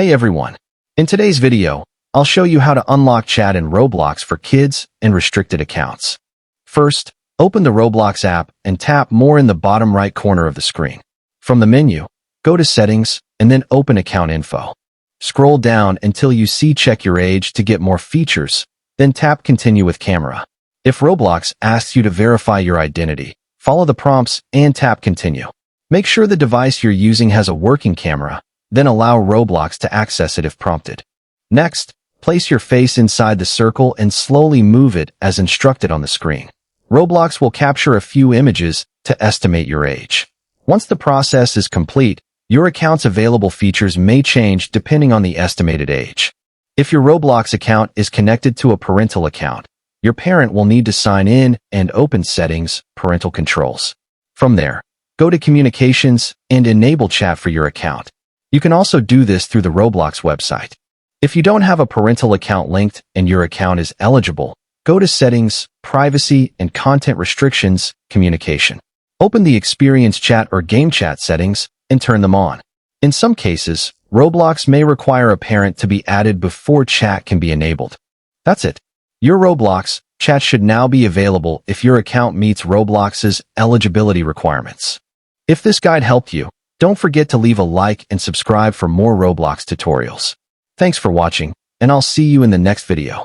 Hey everyone! In today's video, I'll show you how to unlock chat in Roblox for kids and restricted accounts. First, open the Roblox app and tap More in the bottom right corner of the screen. From the menu, go to Settings and then open Account Info. Scroll down until you see Check Your Age to get more features, then tap Continue with Camera. If Roblox asks you to verify your identity, follow the prompts and tap Continue. Make sure the device you're using has a working camera, then allow Roblox to access it if prompted. Next, place your face inside the circle and slowly move it as instructed on the screen. Roblox will capture a few images to estimate your age. Once the process is complete, your account's available features may change depending on the estimated age. If your Roblox account is connected to a parental account, your parent will need to sign in and open Settings, Parental Controls. From there, go to Communications and enable chat for your account. You can also do this through the Roblox website. If you don't have a parental account linked and your account is eligible, go to Settings, Privacy and Content Restrictions, Communication. Open the Experience Chat or Game Chat settings and turn them on. In some cases, Roblox may require a parent to be added before chat can be enabled. That's it. Your Roblox chat should now be available if your account meets Roblox's eligibility requirements. If this guide helped you, don't forget to leave a like and subscribe for more Roblox tutorials. Thanks for watching, and I'll see you in the next video.